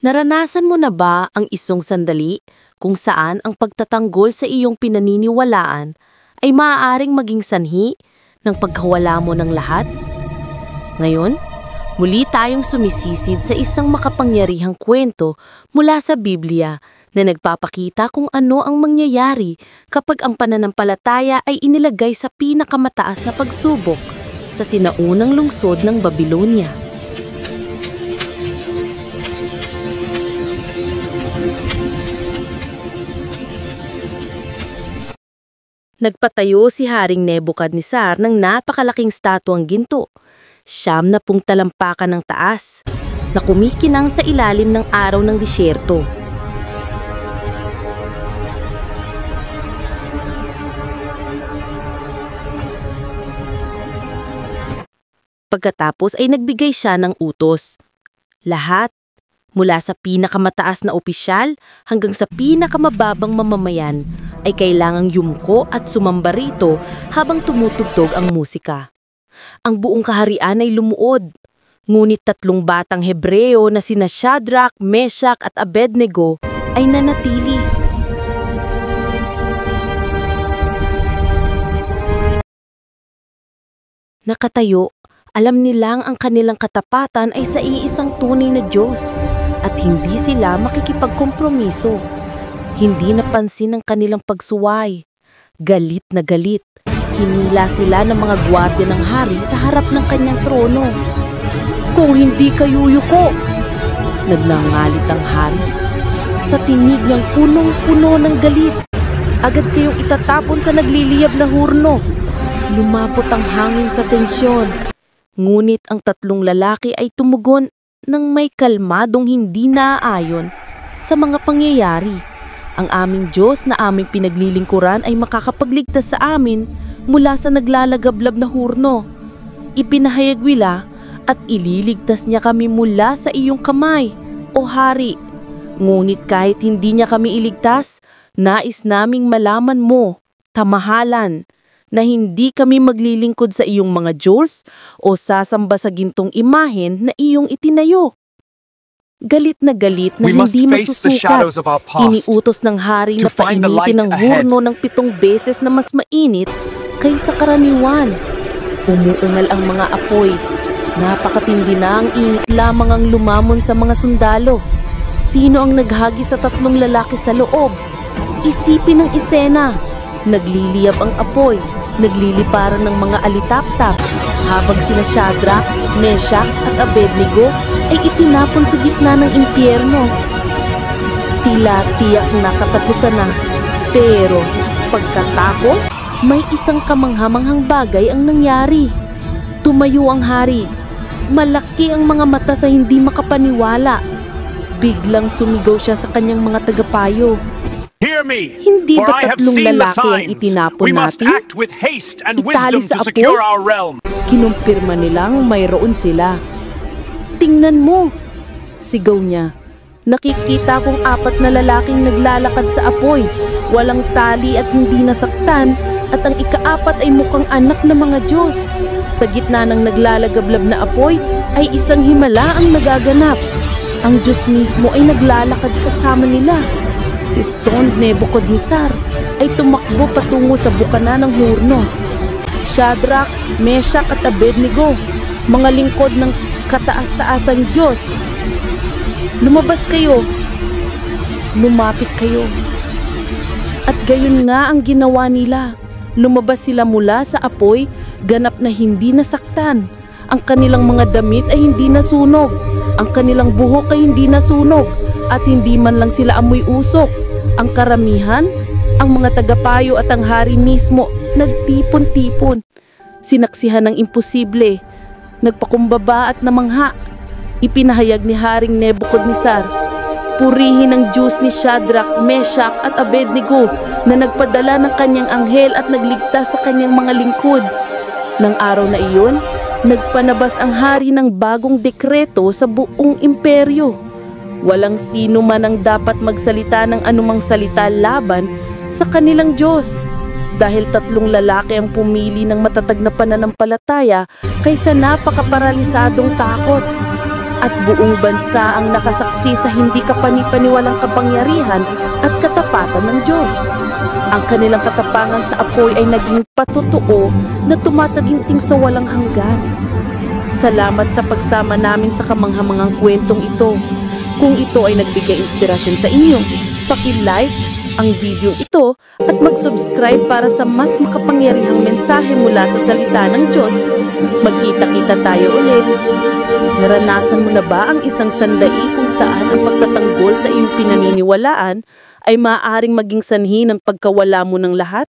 Naranasan mo na ba ang isang sandali kung saan ang pagtatanggol sa iyong pinaniniwalaan ay maaaring maging sanhi ng pagkawala mo ng lahat? Ngayon, muli tayong sumisisid sa isang makapangyarihang kwento mula sa Biblia na nagpapakita kung ano ang mangyayari kapag ang pananampalataya ay inilagay sa pinakamataas na pagsubok sa sinaunang lungsod ng Babylonia. Nagpatayo si Haring Nebukadnezar ng napakalaking statwang ginto, 70 talampakan ng taas, na kumikinang sa ilalim ng araw ng disyerto. Pagkatapos ay nagbigay siya ng utos. Lahat, mula sa pinakamataas na opisyal hanggang sa pinakamababang mamamayan, ay kailangang yumko at sumamba rito habang tumutugtog ang musika. Ang buong kaharian ay lumuod, ngunit 3 batang Hebreo na sina Shadrach, Meshach at Abednego ay nanatili. Nakatayo, alam nilang ang kanilang katapatan ay sa iisang tunay na Diyos at hindi sila makikipagkompromiso. Hindi napansin ang kanilang pagsuway. Galit na galit, hinila sila ng mga gwardya ng hari sa harap ng kanyang trono. "Kung hindi kayo yuko," nagngangalit ang hari. Sa tinig niyang punong-puno ng galit, agad kayong itatapon sa nagliliyab na hurno. Lumapot ang hangin sa tensyon. Ngunit ang 3 lalaki ay tumugon ng may kalmadong hindi naaayon sa mga pangyayari. Ang aming Diyos na aming pinaglilingkuran ay makakapagligtas sa amin mula sa naglalagablab na hurno. Ipinahayag nila at ililigtas niya kami mula sa iyong kamay, o hari. Ngunit kahit hindi niya kami iligtas, nais naming malaman mo, tamahalan, na hindi kami maglilingkod sa iyong mga Diyos o sasamba sa gintong imahen na iyong itinayo. Galit na hindi masusukat, iniutos ng hari na painitin ang hurno ng 7 beses na mas mainit kaysa karaniwan. Umuungal ang mga apoy. Napakatindi na ang init lamang ang lumamon sa mga sundalo. Sino ang naghagi sa 3 lalaki sa loob? Isipin ang isena. Nagliliyab ang apoy, nagliliparan ng mga alitap-tap, habang sina Shadrach, Meshach at Abednego ay itinapon sa gitna ng impyerno. Tila tiyak na katapusan na, pero pagkatapos, may isang kamanghamanghang bagay ang nangyari. Tumayo ang hari. Malaki ang mga mata sa hindi makapaniwala. Biglang sumigaw siya sa kanyang mga tagapayo. Hindi ba 3 lalaki ang itinapon natin? Itali sa apoy? Kinumpirma nilang mayroon sila. "Tingnan mo!" sigaw niya. "Nakikita kong 4 na lalaking naglalakad sa apoy, walang tali at hindi nasaktan, at ang ika-4 ay mukhang anak ng mga Diyos. Sa gitna ng naglalagablab na apoy ay isang himala ang nagaganap. Ang Diyos mismo ay naglalakad kasama nila." Si Stone Nebukadnezar ay tumakbo patungo sa bukana ng hurno. Shadrach, Meshach at Abednego, mga lingkod ng kataas-taasang Diyos, lumabas kayo. Lumapit kayo. At gayon nga ang ginawa nila. Lumabas sila mula sa apoy, ganap na hindi nasaktan. Ang kanilang mga damit ay hindi nasunog. Ang kanilang buhok ay hindi nasunog. At hindi man lang sila amoy usok. Ang karamihan, ang mga tagapayo at ang hari mismo, nagtipon-tipon. Sinaksihan ng imposible, nagpakumbaba at namangha. Ipinahayag ni Haring Nebukadnezar, Purihin ang Diyos ni Shadrach, Meshach at Abednego na nagpadala ng kanyang anghel at nagligtas sa kanyang mga lingkod. Nang araw na iyon, nagpanabas ang hari ng bagong dekreto sa buong imperyo. Walang sino man ang dapat magsalita ng anumang salita laban sa kanilang Diyos. Dahil 3 lalaki ang pumili ng matatag na pananampalataya kaysa napakaparalisadong takot. At buong bansa ang nakasaksi sa hindi kapani-paniwalang kapangyarihan at katapatan ng Diyos. Ang kanilang katapangan sa apoy ay naging patotoo na tumataginting sa walang hanggan. Salamat sa pagsama namin sa kamanghamangang kwentong ito. Kung ito ay nagbigay inspirasyon sa inyo, paki-like ang video ito at mag-subscribe para sa mas makapangyarihang mensahe mula sa salita ng Diyos. Magkita-kita tayo ulit. Naranasan mo na ba ang isang sandali kung saan ang pagtatanggol sa iyong pinaniniwalaan ay maaaring maging sanhi ng pagkawala mo ng lahat?